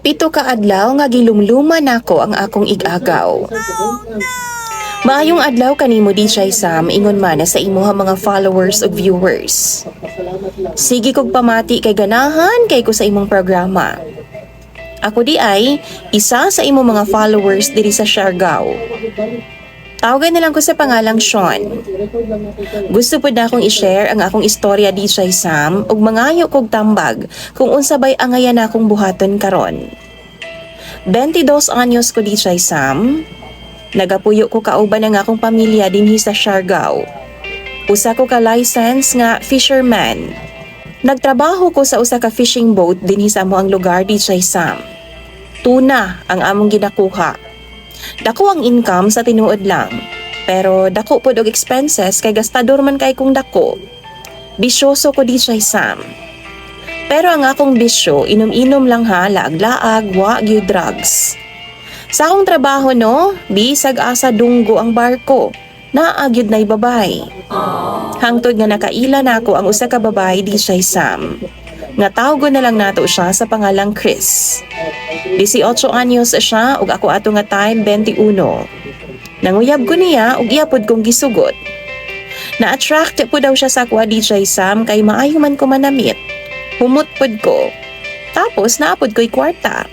Pito ka adlaw nga gilumluma nako ang akong igagaw. Maayong adlaw kanimo DJ Sam, ingon man sa imuha mga followers ug viewers. Sige kog pamati kay ganahan kay ko sa imong programa. Ako di ay isa sa imong mga followers diri sa Siargao. Tawagan na lang ko sa pangalang Sean. Gusto po na akong i-share ang akong istorya DJ Sam ug mangayo kog tambag kung unsa bay angayan akong buhaton karon. 22 anyos ko DJ Sam. Nagapuyo ko kauban ang akong pamilya dinhi sa Siargao. Usa ko ka license nga fisherman. Nagtrabaho ko sa usa ka fishing boat dinhi sa amoang lugar DJ Sam. Tuna ang among ginakuha. Dako ang income sa tinuod lang, pero dako pod og expenses kay gastador man kay kung dako. Bisyoso ko DJ Sam. Pero ang akong bisyo, inom-inom lang ha, laag-laag, wa gyud drugs. Sa akong trabaho no, bisag asa dunggo ang barko, naagyud na ibabay. Hangtod nga nakaila na ako ang usa ka babae DJ Sam. Nga tawgon na lang nato siya sa pangalang Chris. 18 anyos siya ug ako ato nga time 21. Nanguyab ko niya ug iyapod kong gisugot. Na-attract po daw siya sa akwa DJ Sam kay maayo man ko manamit. Humot pod ko. Tapos naapod ko'y kwarta.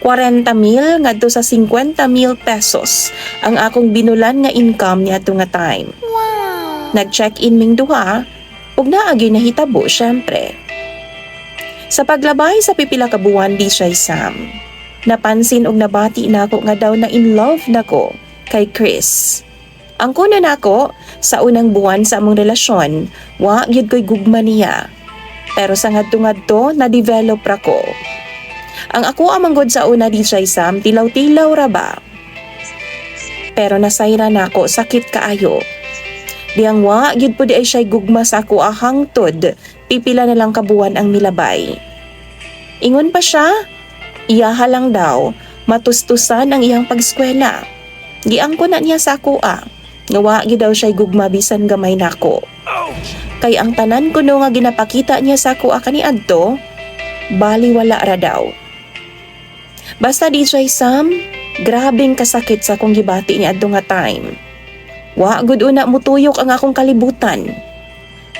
40,000 ngadto sa 50,000 pesos ang akong binulan nga income niya nga time. Wow. Nag-check-in ming duha ug naagi nahitabo syempre. Sa paglabay sa pipila ka buwan DJ Sam, napansin og nabati nako nga daw na in love nako kay Chris. Ang kuno nako sa unang buwan sa among relasyon, wa gyud ko'y gugma niya. Pero sa ngadto-ngadto na-develop ra ko. Ang ako amanggod sa una DJ Sam, tilaw-tilaw ra ba? Pero nasayra nako sakit kaayo. Diyang wa gyud po di ay siya'y gugma sa ako hangtod, pipila na lang kabuwan ang milabay. Ingon pa siya, iyaha lang daw, matustusan ang iyang pagskwela. Giangko na niya sa ako nga wa gyud daw siya'y gugma bisan gamay nako. Kay ang tanan kuno nga ginapakita niya sa ako kaniadto, baliwala ra daw. Basta DJ Sam, grabing kasakit sa akong gibati niadto nga time. Wa gud una mutuyok ang akong kalibutan.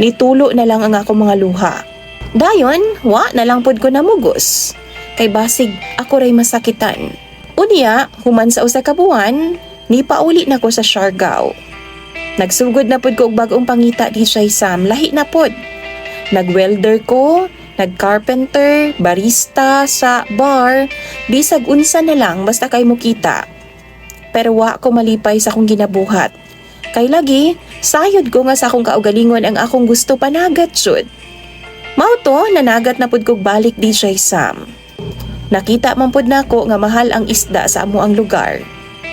Nitulo na lang ang akong mga luha. Dayon, wa na lang pod ko namugos. Kay basig ako ray masakitan. Unya, human sa usa ka buwan, ni pauli na ko sa Siargao. Nagsugod na pod ko og bag-ong pangita DJ Sam, lahi na pod. Nag-welder ko, nag-carpenter, barista sa bar, bisag unsa na lang basta kay mo kita. Pero wa ko malipay sa akong ginabuhat. Kay lagi, sayod ko nga sa akong kaugalingon ang akong gusto panagat jud. Mao to, nanagat na pud kog balik DJ Sam. Nakita man pud nako nga mahal ang isda sa amo ang lugar.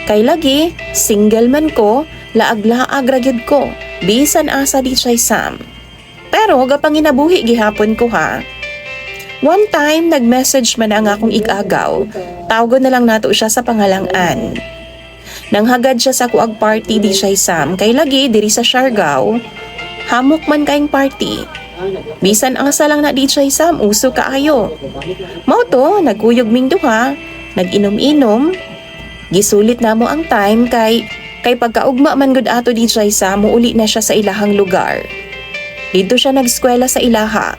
Kay lagi, single man ko, laag-laag ra gyud ko, bisan asa DJ Sam. Pero gapanginabuhi gihapon ko ha. One time, nag-message man ang akong igagaw. Tawgon na lang nato siya sa pangalang Ann. Nanghagad siya sa kuag party DJ Sam, kay lagi diri sa Siargao. Hamok man kaing party. Bisan asa lang na DJ Sam, uso kaayo. Mao to, nagkuyog ming duha, nag-inom-inom. Gisulit na mo ang time kay pagkaugma man gud ato DJ Sam, muuli na siya sa ilahang lugar. Dito siya nag-eskwela sa ilaha.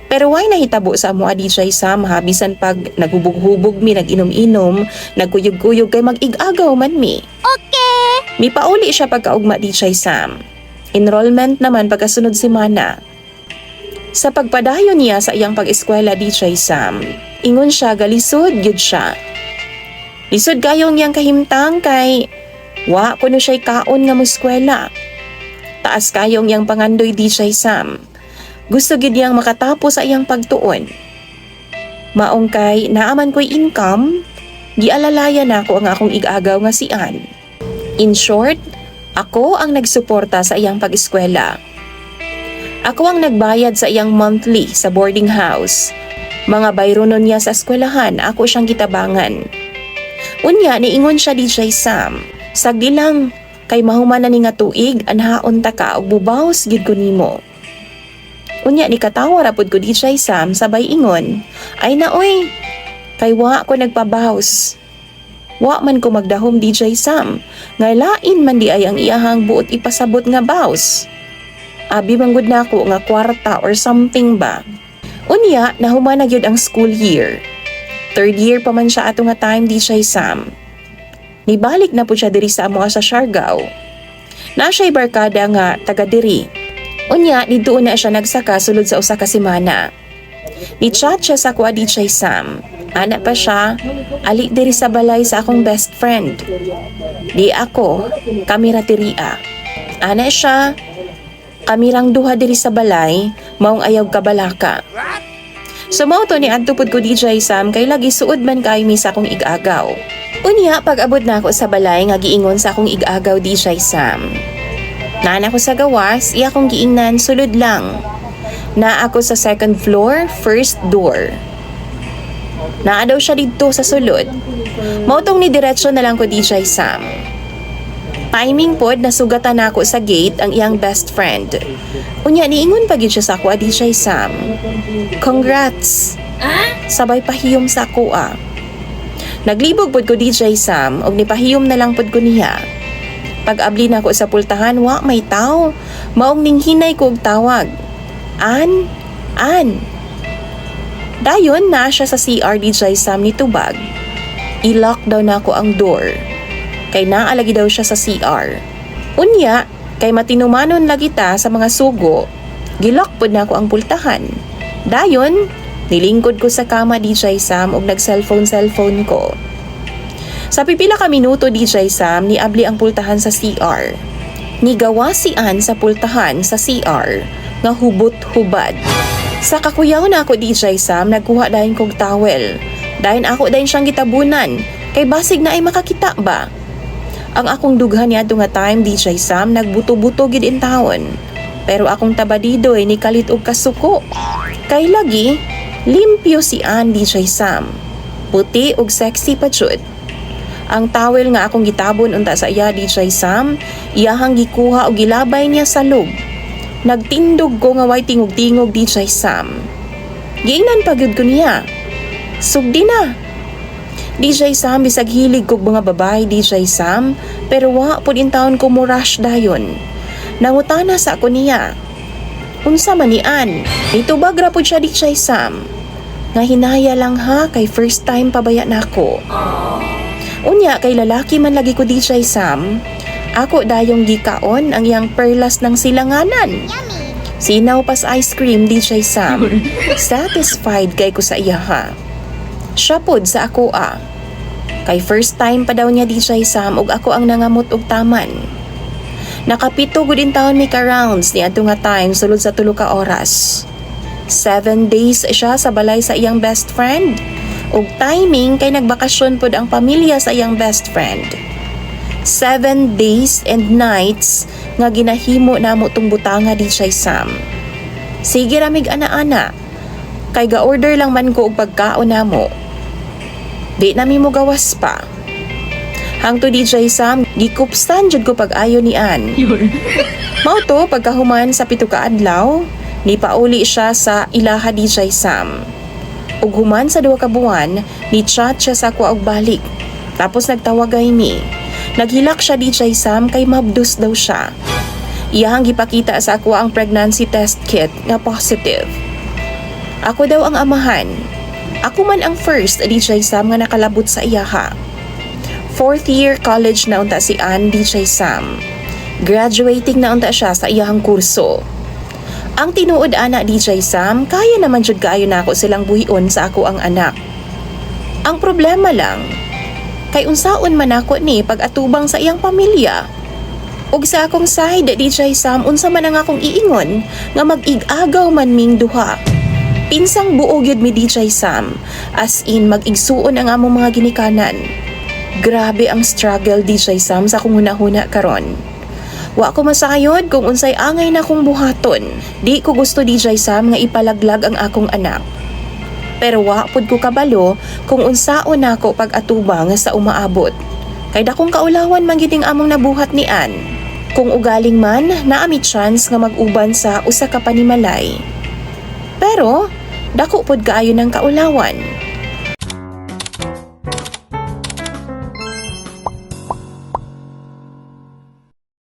Pero why nahitabo sa amo DJ Sam ha, bisan pag naghubog-hubog mi, nag-inom-inom, nagkuyog-kuyog kay mag-igagaw man mi. Okay. Mi pauli siya pagkaugma DJ Sam. Enrollment naman pagkasunod semana. Sa pagpadayon niya sa iyang pag-eskwela DJ Sam, ingon siya galisod gyud siya. Lisod kayong iyang kahimtang kay wa kuno siya'y kaon nga muskwela. Taas kayong iyang pangandoy DJ Sam. Gusto gid niyang makatapos sa iyang pagtuon. Maong kay naaman ko'y income, gialalaya na ako ang akong igagaw nga si Ann. In short, ako ang nagsuporta sa iyang pag-eskwela. Ako ang nagbayad sa iyang monthly sa boarding house. Mga bayro nun niya sa eskwelahan, ako siyang gitabangan. Unya, niingon siya DJ Sam, sagdi lang, kay mahuman na ni nga tuig, anhaon ta ka, og bubaws gid ko nimo. Unya ni katawa rapod ko DJ Sam sabay ingon, ay na oy, Kay wa ko nagpabaws. Wa man ko magdahom DJ Sam, nga lain man di ay ang iyahang buot ipasabot nga baws. Abi manggod na ako nga kwarta or something ba. Unya, nahuman na gyud ang school year. Third year pa man siya ato nga time DJ Sam. Nibalik na po siya diri sa amo sa Siargao. Na siya'y barkada nga taga diri. Unya, dito na siya nagsaka sulod sa usa ka semana. Ni-chat siya sa kuha DJ Sam. Ana pa siya, ali diri sa balay sa akong best friend. Di ako, kami ratiria. Ana siya, kamirang duha diri sa balay, maong ayaw kabalaka. So mao to ni adtupod ko DJ Sam kay lagi suod man kay mi sa akong igagaw. Unya pag abot na ako sa balay nga giingon sa akong igagaw DJ Sam. Naan ako sa gawas, iya akong giingnan sulod lang. Na ako sa second floor, first door. Naa daw siya dito sa sulod. Mautong ni diretso na lang ko DJ Sam. Timing pod nasugatan ako sa gate ang iyang best friend. Unya niingon pa gyud siya sa ako DJ Sam. Congrats. Sabay pahiyom sa ako Naglibog pod ko DJ Sam og nipahiyom na lang pod ko niya. Pag-abli na ko sa pultahan wa may tao. Maong ninghinay ko og tawag. An. Dayon na siya sa CR DJ Sam ni tubag. I-lock daw na ako ang door. Kay naalagi daw siya sa CR. Unya, kay matinumanon lagi ta sa mga sugo, gilock pod na ako ang pultahan. Dayon, nilingkod ko sa kama DJ Sam og nag-cellphone ko. Sa pipila ka minuto DJ Sam, niabli ang pultahan sa CR. Nigawa si Ann sa pultahan sa CR nga hubot-hubad. Sa kakuyaw na ako DJ Sam, nagkuha dahin kog towel. Dahin ako dahin siyang gitabunan, kay basig na ay makakita ba? Ang akong dughan niya nga time DJ Sam, nagbuto-buto gid in taon. Pero akong tabadido ay nikalit og kasuko. Kay lagi, limpyo si Ann DJ Sam. Puti og sexy pa jud. Ang towel nga akong gitabon unta sa iya DJ Sam, iyahang gikuha og gilabay niya sa loob. Nagtindog ko nga way tingog-tingog DJ Sam. Giingnan pa gyud ko niya. Sugdi na. DJ Sam bisag hilig kog mga babae DJ Sam, pero wa pud in taon ko mo rush dayon. Nangutana sa ako niya. Unsa man ni Ann? Nitubag ra pud siya DJ Sam. Nga hinaya lang ha kay first time pabaya nako. Unya kay lalaki man lagi ko DJ Sam. Ako dayong gikaon ang iyang perlas ng silanganan. Sinaw pas ice cream DJ Sam. Satisfied kay ko sa iya ha. Siya pod sa ako Kay first time pa daw niya DJ Sam ug ako ang nangamot og taman. Nakapito gud in taon mi ka rounds ni adto nga time sulod sa 3 ka oras. 7 days siya sa balay sa iyang best friend. Ug timing kay nagbakasyon pod ang pamilya sa iyang best friend. 7 days and nights nga ginahimo namo tong butanga DJ Sam. Sige ramig ana-ana. Kay ga-order lang man ko og pagkaon namo. Di nami mo gawas pa. Hangtod DJ Sam, gikupstan jud ko pag-ayo ni Ann. Mao to pagkahuman sa 7 ka adlaw, nipauli siya sa ilaha DJ Sam. Ug human sa 2 ka buwan, ni-chat siya sa ako og balik. Tapos nagtawagay mi. Naghilak siya DJ Sam kay mabdus daw siya. Iyahang gipakita sa ako ang pregnancy test kit nga positive. Ako daw ang amahan. Ako man ang first DJ Sam nga nakalabot sa iyaha. 4th year college na unta si Ann DJ Sam. Graduating na unta siya sa iyahang kurso. Ang tinuod ana DJ Sam, kaya naman jud kaayo nako silang buhion sa ako ang anak. Ang problema lang, kay unsaon man ako ni pag-atubang sa iyang pamilya. Ug sa akong side DJ Sam, unsa man ang akong iingon nga mag-ig-agaw man ming duha. Pinsang buo gyud mi DJ Sam, as in mag-igsuon ang among mga ginikanan. Grabe ang struggle DJ Sam sa akong hunahuna karon. Wa ko masayod kung unsay angay na kong buhaton. Di ko gusto DJ Sam nga ipalaglag ang akong anak. Pero wa pud ko kabalo kung unsaon nako pag-atubang sa umaabot. Kay dakong kaulawan man gyud among nabuhat ni Ann. Kung ugaling man, naami chance nga mag-uban sa usa ka panimalay. Pero dako pud kaayo ng kaulawan.